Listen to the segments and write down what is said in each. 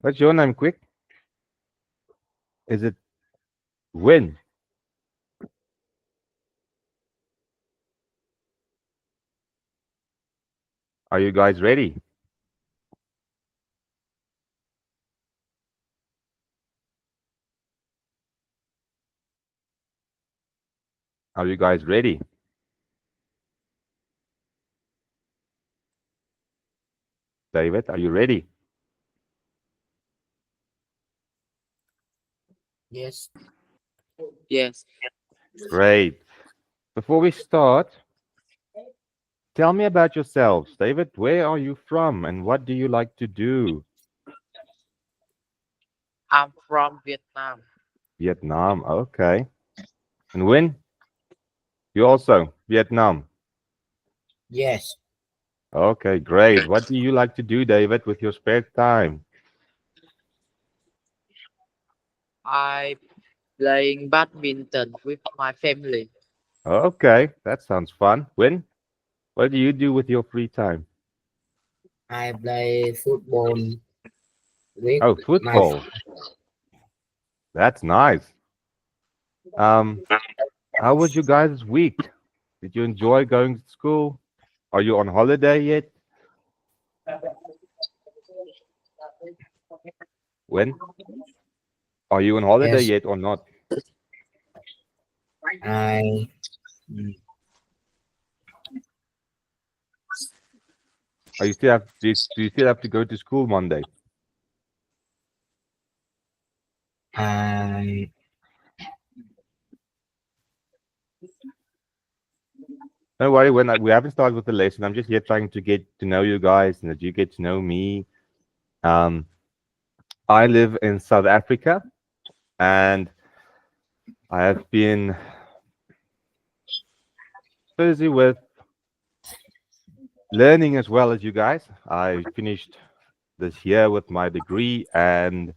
What's your name, quick? Is it Win? Are you guys ready? Are you guys ready? David, are you ready? Yes. Yes. Great. Before we start, tell me about yourselves. David, where are you from and what do you like to do? I'm from Vietnam. Vietnam. Okay. And Win, you also Vietnam. Yes. Okay, great. What do you like to do, David, with your spare time? I playing badminton with my family. Okay, that sounds fun. Win, what do you do with your free time? I play football with Oh, my football. That's nice. Um, how was you guys' week? Did you enjoy going to school? Are you on holiday yet? When? Are you on holiday yes. yet or not? I Are you still have do you still have to go to school Monday? I Don't worry, we haven't started with the lesson. I'm just here trying to get to know you guys and that you get to know me. Um, I live in South Africa and I have been busy with learning as well as you guys. I finished this year with my degree, and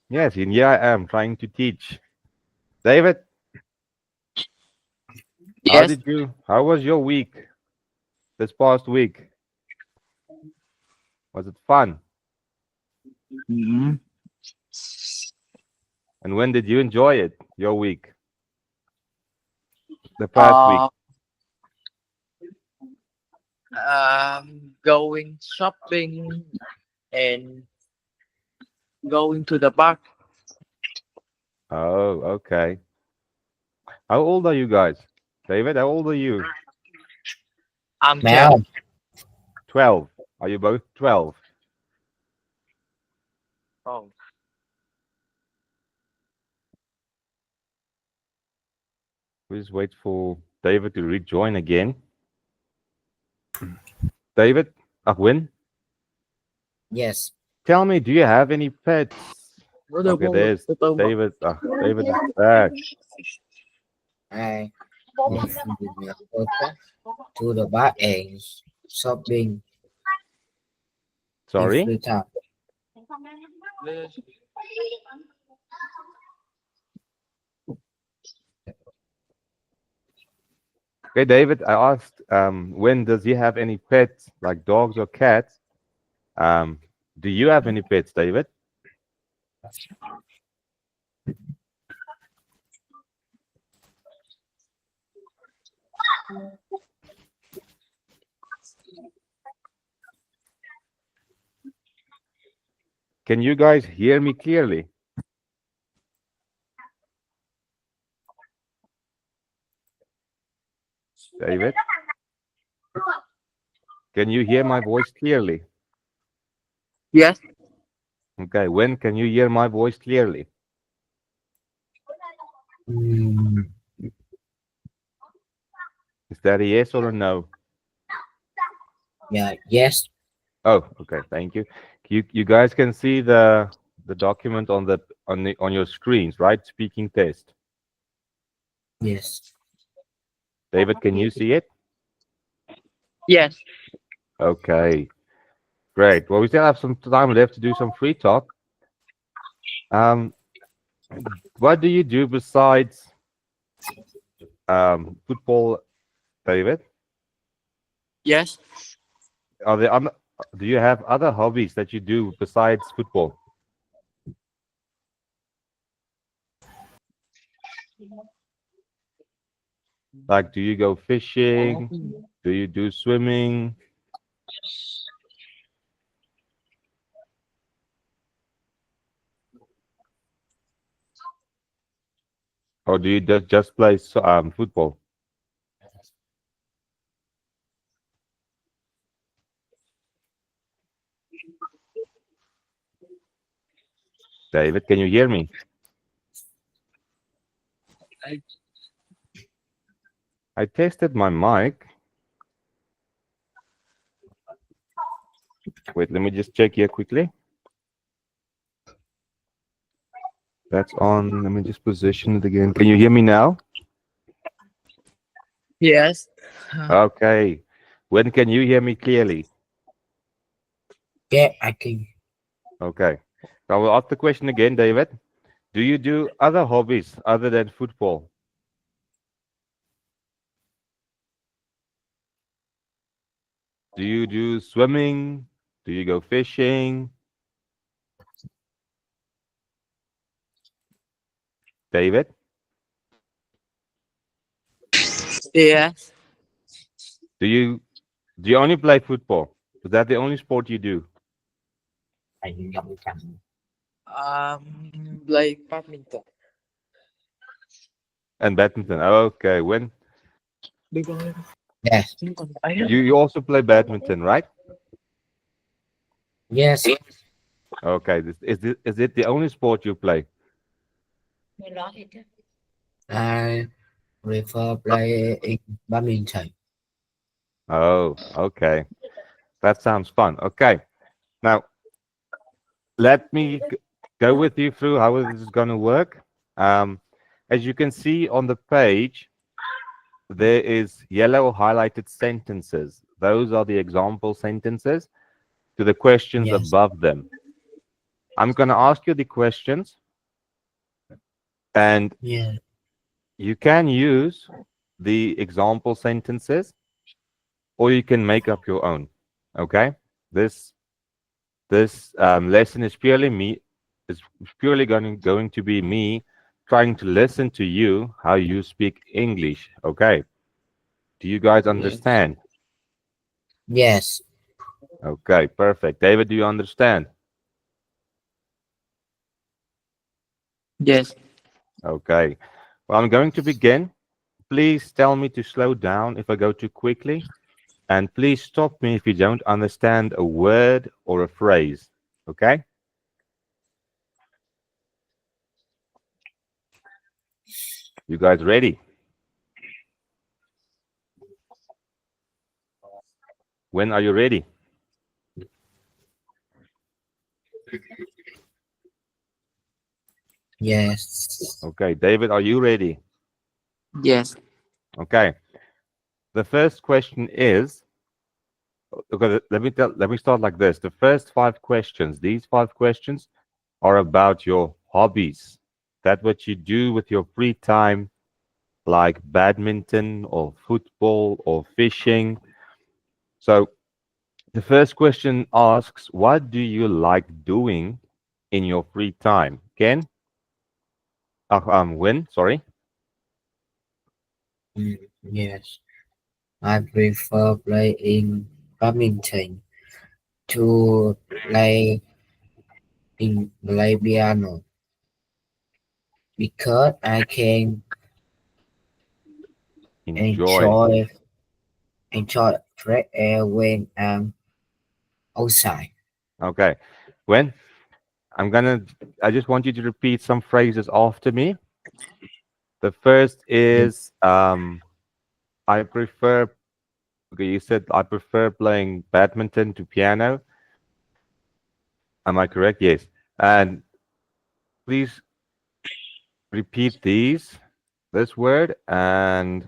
yes, and here I am trying to teach. David, Yes. how was your week this past week? Was it fun? Mhm. And when did you enjoy it, your week, the past week? Uh, going shopping and going to the park. Oh, okay. How old are you guys? David, how old are you? I'm now 12. 12. Are you both 12? Oh, Please wait for David to rejoin again. David, Win, yes. tell me, do you have any pets? nó đâu Okay, vô được there's từ từ mà. David. David is back. I often go to the bar and shopping in Sorry. free time. Okay, David, I asked, when does he have any pets, like dogs or cats? Um, do you have any pets, David? Can you guys hear me clearly? David, can you hear my voice clearly? Yes. Okay, when can you hear my voice clearly? Mm, Is that a yes or a no? yeah. Yes. Oh, okay, thank you. You guys can see the document on on your screens, right? Speaking test. Yes. David, can you see it? Yes. Okay, great. Well, we still have some time left to do some free talk. Um, what do you do besides football, David? Yes. Are there do you have other hobbies that you do besides football? Like, do you go fishing? Do you do swimming? Or do you just play football? David, can you hear me? I tested my mic. Wait, let me just check here quickly. That's on. Let me just position it again. Can you hear me now? Yes. Okay. When can you hear me clearly? Yeah, I can. Okay. I will ask the question again, David. Do you do other hobbies other than football? Do you do swimming? Do you go fishing? David? Yes. Do you only play football? Is that the only sport you do? Anh giọng chẳng. Play badminton. And badminton. Okay. When Yes. you also play badminton, right? Yes. Okay. Is it the only sport you play? I prefer playing badminton. Oh, okay. That sounds fun. Okay. Now, let me go with you through how this is going to work. As you can see on the page, there is yellow highlighted sentences. Those are the example sentences to the questions Yes. above them. I'm going to ask you the questions, and Yeah. you can use the example sentences, or you can make up your own. Okay? This lesson is purely going to be me trying to listen to you how you speak English. Okay? Do you guys understand? Yes. Okay, perfect. David, do you understand? Yes. Okay. Well, I'm going to begin. Please tell me to slow down if I go too quickly, and please stop me if you don't understand a word or a phrase. Okay? You guys ready? When are you ready? Yes. Okay, David, are you ready? Yes. Okay. The first question is, okay, let me start like this. The first 5 questions, these 5 questions are about your hobbies. That what you do with your free time, like badminton or football or fishing. So the first question asks, what do you like doing in your free time? Ken? Win, sorry. Yes. I prefer playing badminton to play piano because I can Enjoy. enjoy enjoy fresh air when I'm outside. Okay. When I just want you to repeat some phrases after me. The first Yes. is I prefer, okay, you said I prefer playing badminton to piano. Am I correct? Yes. And please repeat this word and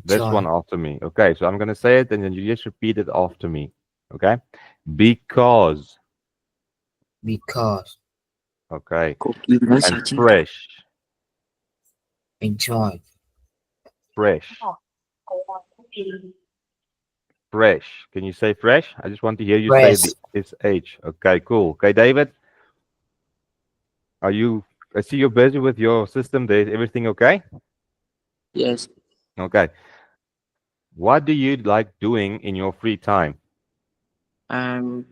this one Enjoy after me. Okay, so I'm going to say it and then you just repeat it after me. Okay? Because. because Okay. Cô Kim nói And sao chính tả? fresh. enjoy Fresh. Fresh. Can you say fresh? I just want to hear you say fresh the SH. Okay, cool. Okay, David, are you I see you're busy with your system there. Is everything okay? Yes. Okay. What do you like doing in your free time? I'm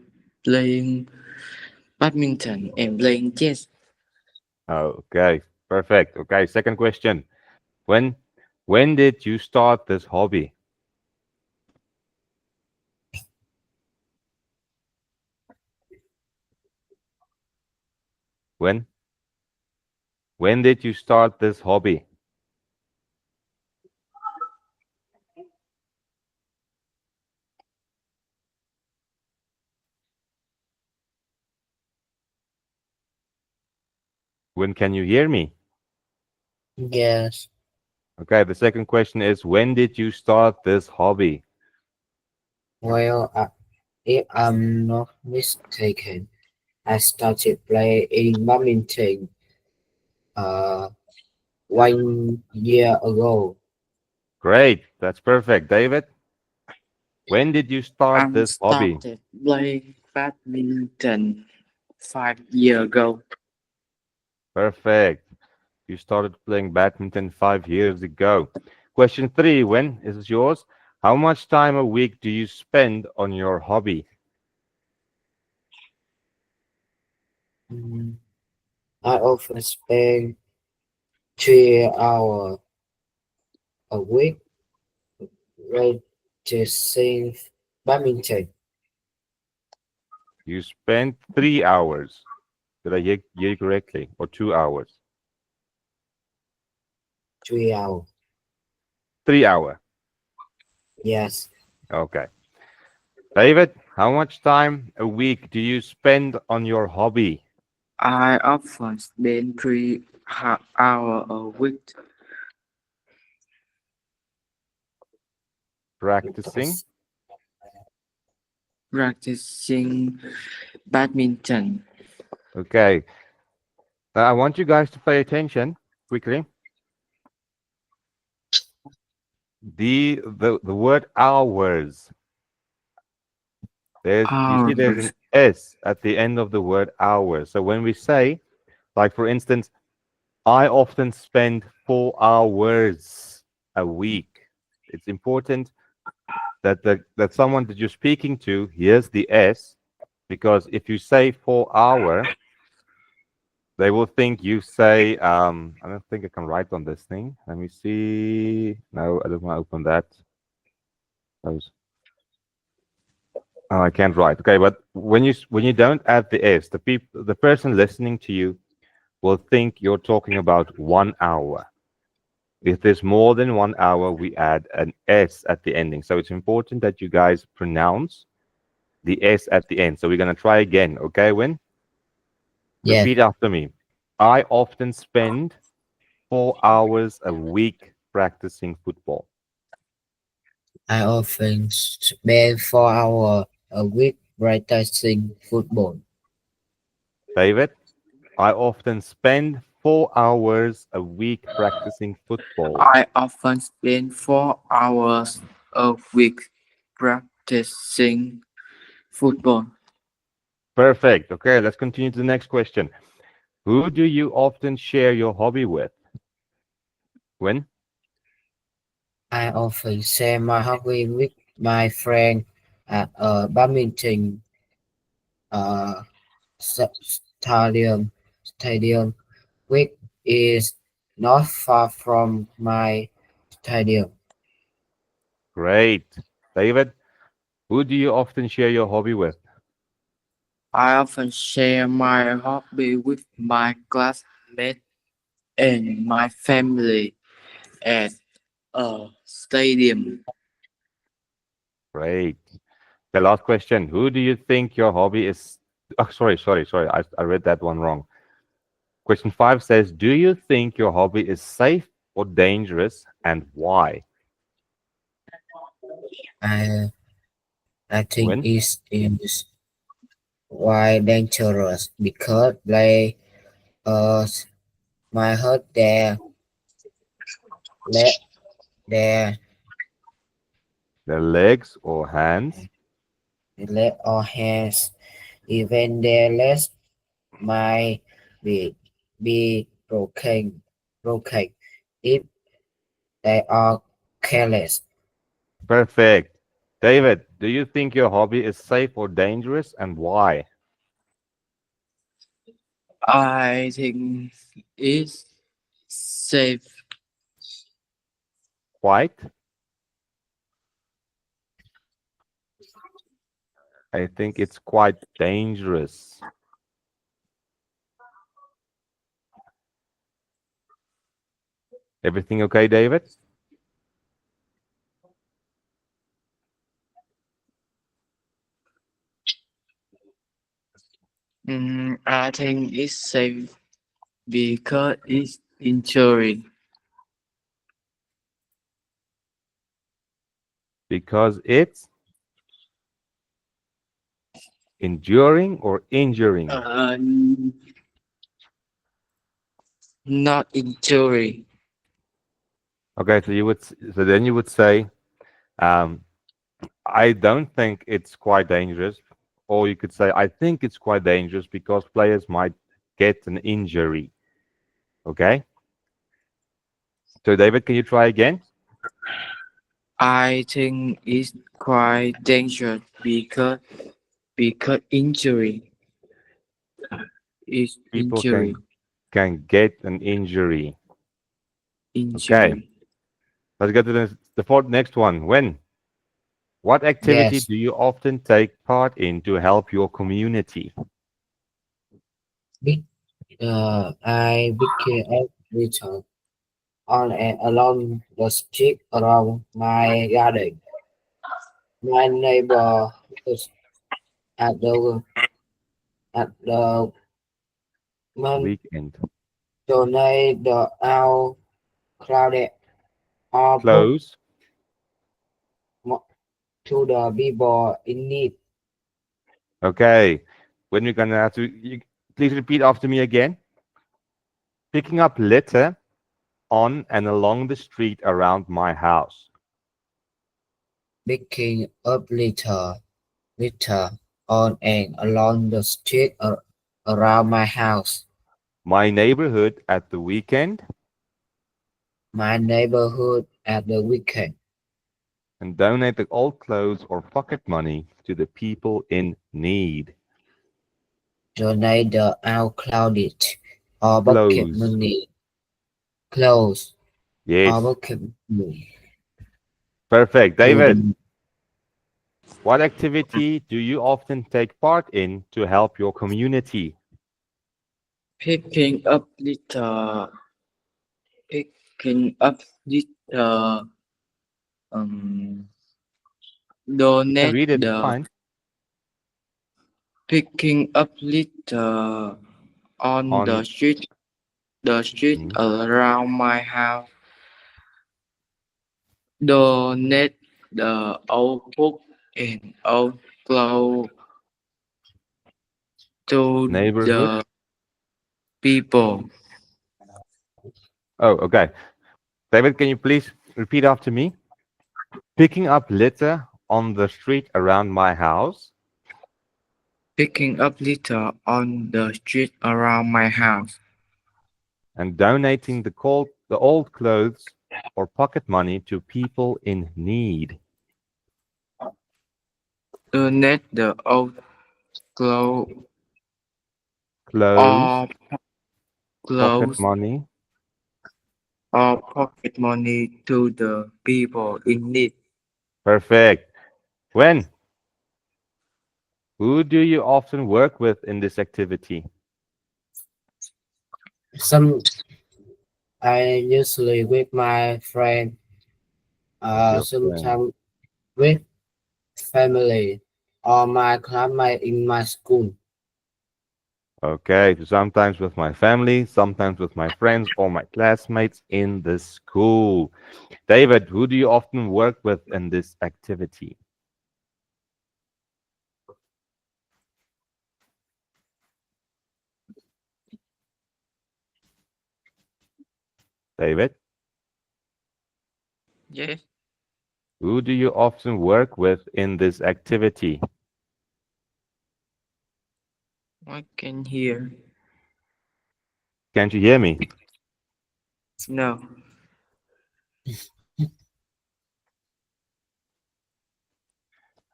playing badminton and playing chess. Okay, perfect. Okay, second question. When when did you start this hobby? When when did you start this hobby? When can you hear me? Yes. Okay, the second question is when did you start this hobby? Well, if I'm not mistaken, I started playing badminton uh 1 year ago. Great, that's perfect. David, when did you start I this hobby? started playing badminton 5 years ago. Perfect. You started playing badminton 5 years ago. Question three, when is it yours? How much time a week do you spend on your hobby? Mm, I often spend 3 hours a week practicing badminton. You spent 3 hours. Did I hear you correctly? Or 2 hours? 3 hours. 3 hour. Yes, Okay. David, how much time a week do you spend on your hobby? I often spend 3 hours a week Practicing. practicing badminton. Okay. Now I want you guys to pay attention quickly. The word hours. You see there's Hours. an S at the end of the word hours. So when we say, like for instance, I often spend 4 hours a week. It's important that that someone that you're speaking to hears the S, because if you say 4 hour, they will think you say I don't think I can write on this thing. Let me see. No, I don't want to open that. Those. Oh, I can't write. Okay, but when you don't add the S, the person listening to you will think you're talking about 1 hour. If there's more than 1 hour, we add an S at the ending. So it's important that you guys pronounce the S at the end. So we're going to try again. Okay, Win? yes. Repeat after me. I often spend 4 hours a week practicing football. I often spend 4 hours a week practicing football. David, I often spend 4 hours a week practicing football. I often spend 4 hours a week practicing football. Perfect. Okay, let's continue to the next question. Who do you often share your hobby with? When? I often share my hobby with my friend at a badminton uh, stadium, which is not far from my stadium. Great. David, who do you often share your hobby with? I often share my hobby with my classmates and my family at a stadium. Great. The last question. Who do you think your hobby is? Oh, sorry. I read that one wrong. Question five says, do you think your hobby is safe or dangerous and why? I I think When? it is why dangerous because they uh might hurt let their The legs or hands? leg or hands, even their legs might be broken, broken if they are careless. Perfect. David, do you think your hobby is safe or dangerous and why? I think it's safe Quite. I think it's quite dangerous. Everything okay, David? I think it's safe because it's injuring. Because it's enduring or injuring. Uh, not injuring. Okay, so so then you would say, um, I don't think it's quite dangerous, or you could say, I think it's quite dangerous because players might get an injury. Okay, so David, can you try again? I think it's quite dangerous because is People injury can get an injury. Okay, injury. let's go to the next one. When? What activity Yes, do you often take part in to help your community? big, I became a return on and along the street around my garden. My neighbor is at the moment Weekend. donate the out crowded or book Close. to the people in need. Okay. When we're gonna have to, please repeat after me again. Picking up litter on and along the street around my house. Picking up litter on and along the street around my house. My neighborhood at the weekend My neighborhood at the weekend. and donate the old clothes or pocket money to the people in need. Donate the outclouded or bucket Clothes. money. Clothes or Yes. bucket money Perfect. to David, the what activity do you often take part in to help your community? Picking up litter, picking up litter, um, You can donate read it, it's the fine. picking up litter on On the street Mhm. around my house. Donate the old book and old clothes to neighborhood. the people. Oh, okay. David, can you please repeat after me? Picking up litter on the street around my house Picking up litter on the street around my house. and donating the old clothes or pocket money to people in need. Donate the old clothes Clothes, or pocket clothes money. or pocket money to the people in need. Perfect. When? Who do you often work with in this activity? some I usually with my friend, With your friend. sometimes with family or my classmate in my school. Okay, so sometimes with my family, sometimes with my friends or my classmates in the school. David, who do you often work with in this activity? David, Yes, who do you often work with in this activity? I can hear. Can't you hear me? No.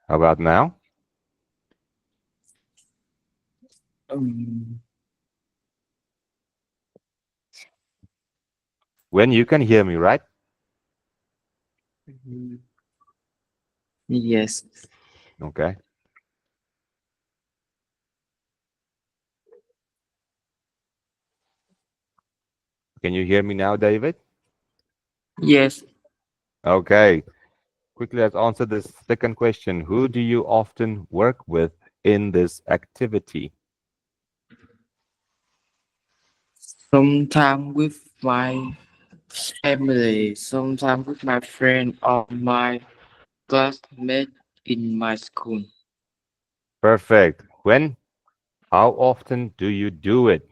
How about now? Um, When you can hear me, right? yes. Okay. Can you hear me now, David? Yes. Okay. Quickly, let's answer this second question. Who do you often work with in this activity? Sometimes with my family, sometimes with my friend or my classmate in my school. Perfect. When? How often do you do it?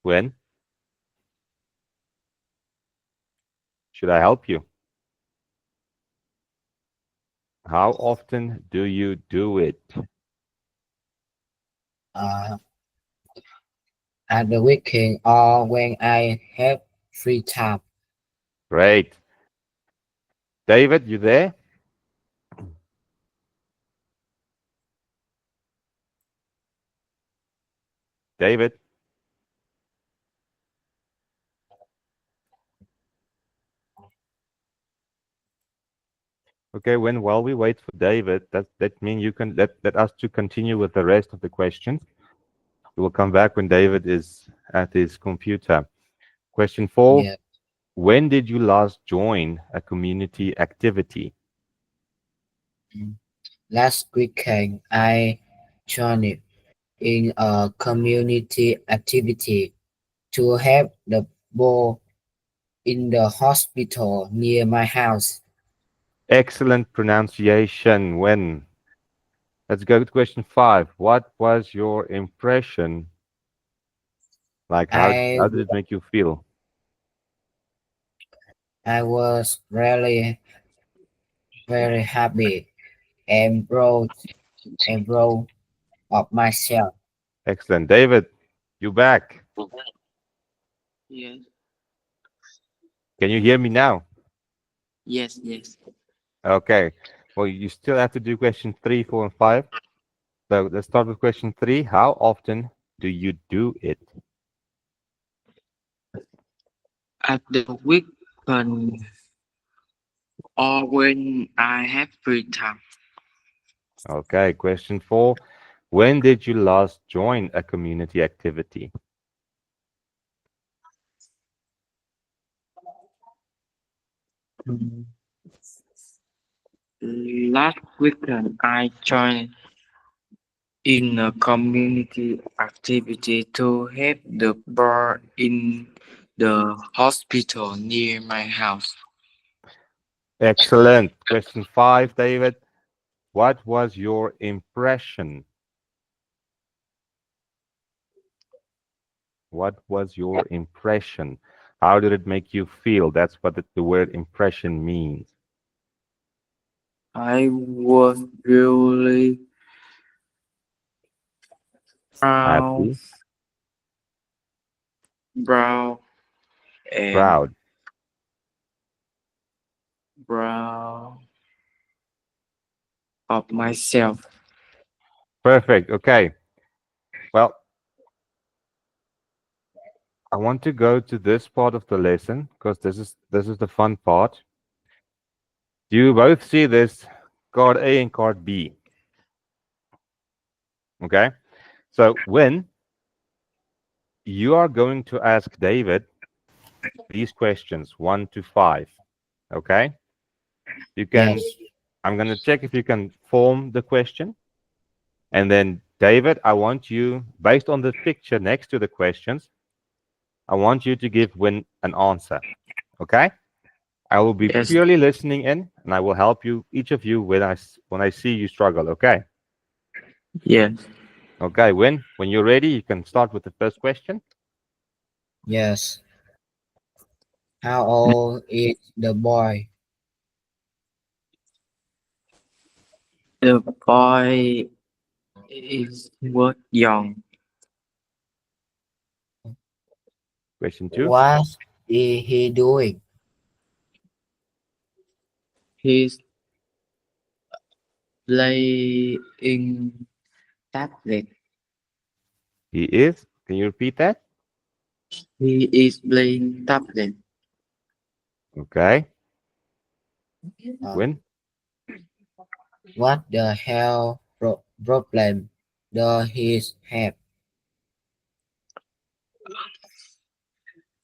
When? Should I help you? How often do you do it? Uh, at the weekend or when I have free time. Great. David, you there? David? Okay, while we wait for David, that means you can let us to continue with the rest of the questions. We will come back when David is at his computer. Question 4. Yeah. When did you last join a community activity? Mm. Last weekend, I joined in a community activity to help the poor in the hospital near my house. Excellent pronunciation. When? Let's go to question 5. What was your impression? Like, I how did it make you feel? I was really very happy and proud of myself. Excellent. David, you back. Yes. Can you hear me now? Yes. Yes. Okay. Well, you still have to do question 3, 4, and 5. So let's start with question 3. How often do you do it? At the weekend or when I have free time. Okay. Question 4. When did you last join a community activity? Mm. Last weekend, I joined in a community activity to help the poor in the hospital near my house. Excellent. Question 5, David. What was your impression? What was your impression? How did it make you feel? That's what the word impression means. I was really proud, Happy, proud, and proud. proud of myself. Perfect. Okay. Well, I want to go to this part of the lesson because this is the fun part. Do you both see this card A and card B? Okay. So when you are going to ask David these questions 1 to 5, okay? You can, Yes, I'm going to check if you can form the question. And then, David, I want you, based on the picture next to the questions, I want you to give Win an answer. Okay? I will be Yes, purely listening in, and I will help you, each of you, when I see you struggle. Okay? yes. Okay, Win, when you're ready, you can start with the first question. yes. How old is the boy? The boy is what young. Question 2. What is he doing? He's playing tablet. He is. Can you repeat that? He is playing tablet. Okay. Uh, When? what the hell problem does he have?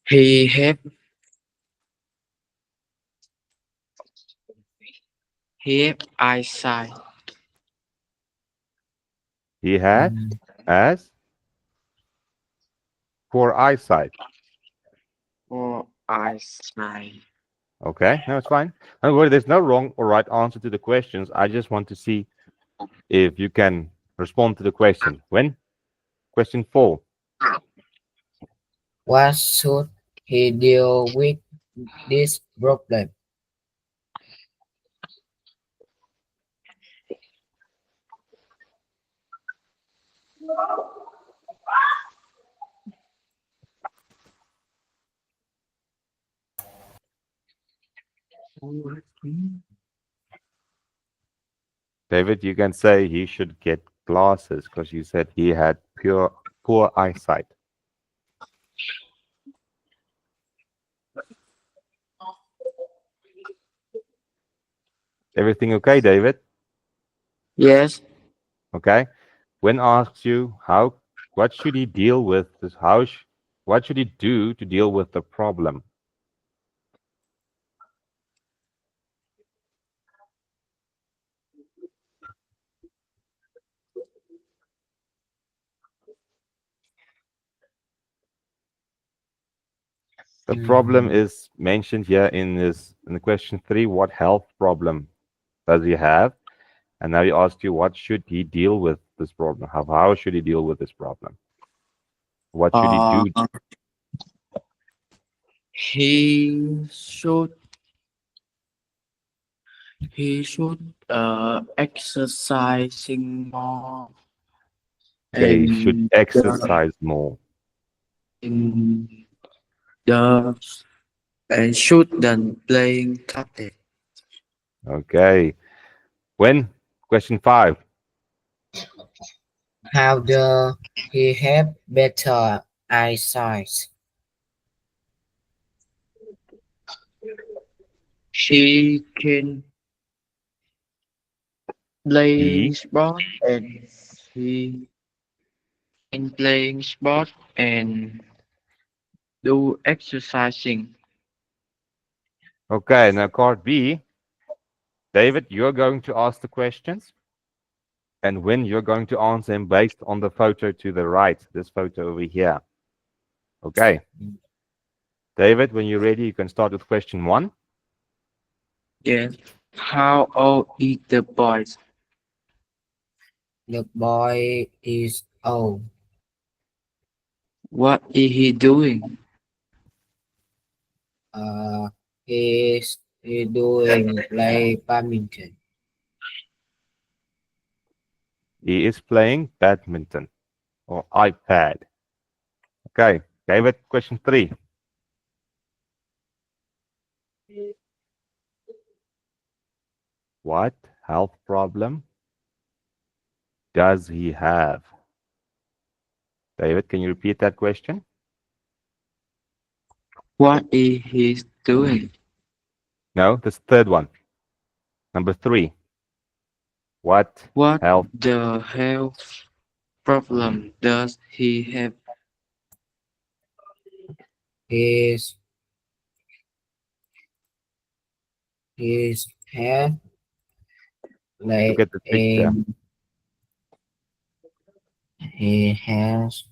He have eyesight He had Mm, as poor eyesight. or eyesight. Okay. No, it's fine. Don't worry. There's no wrong or right answer to the questions. I just want to see if you can respond to the question. When? Question 4. what should he deal with this problem? David, you can say he should get glasses because you said he had poor eyesight. Everything okay, David? Yes, Okay. When asks you what should he deal with this, what should he do to deal with the problem? The problem Mm, is mentioned here in the question 3. What health problem does he have? And now he asks you, what should he deal with this problem? How should he deal with this problem? What should he uh, do? he should he should exercising more Okay, he should and exercise more. in the and should than playing tablet. Okay. When? Question 5. how does he have better eyesight? She can playing He. sport and he can playing sport and do exercising. Okay, now card B. David, you're going to ask the questions. And when you're going to answer them based on the photo to the right, this photo over here. Okay. David, when you're ready, you can start with question 1. Yes. How old is the boy? The boy is old. What is he doing? Uh, he doing play badminton. He is playing badminton or iPad. Okay. David, question 3. What health problem does he have? David, can you repeat that question? What is he doing? No, this third one. Number 3. What What health? the health problem does he have? His his hair Look like at the picture. he has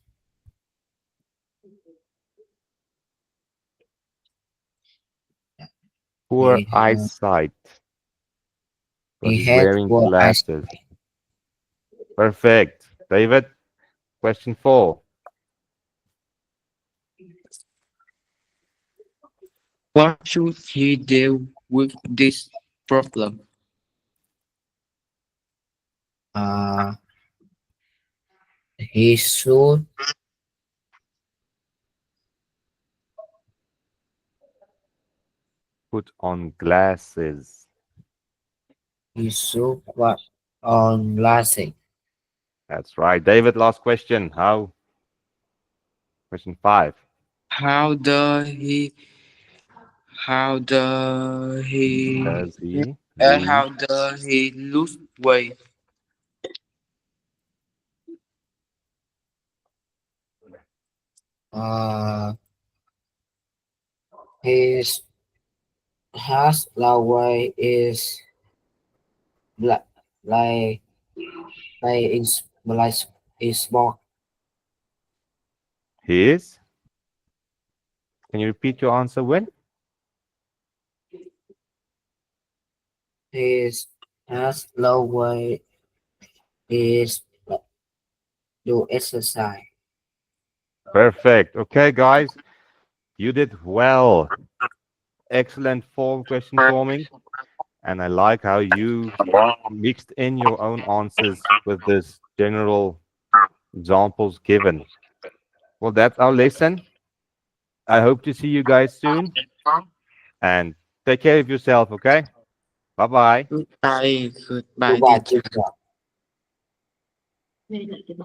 Poor he has eyesight because he he's had wearing poor eyes. glasses. Perfect. David, question 4. What should he do with this problem? Uh, he should Put on glasses. what on glasses. That's right. David, last question. How? Question 5. How does he how does he Does he lose? how does he lose weight? Uh, his has lower is like like like is small. He is? Can you repeat your answer, Win? His has lower is like do exercise. Perfect. Okay, guys. You did well. Excellent form question forming. And I like how you mixed in your own answers with this general examples given. Well, that's our lesson. I hope to see you guys soon. And take care of yourself, okay? Bye bye. Goodbye, goodbye, Goodbye, teacher. teacher.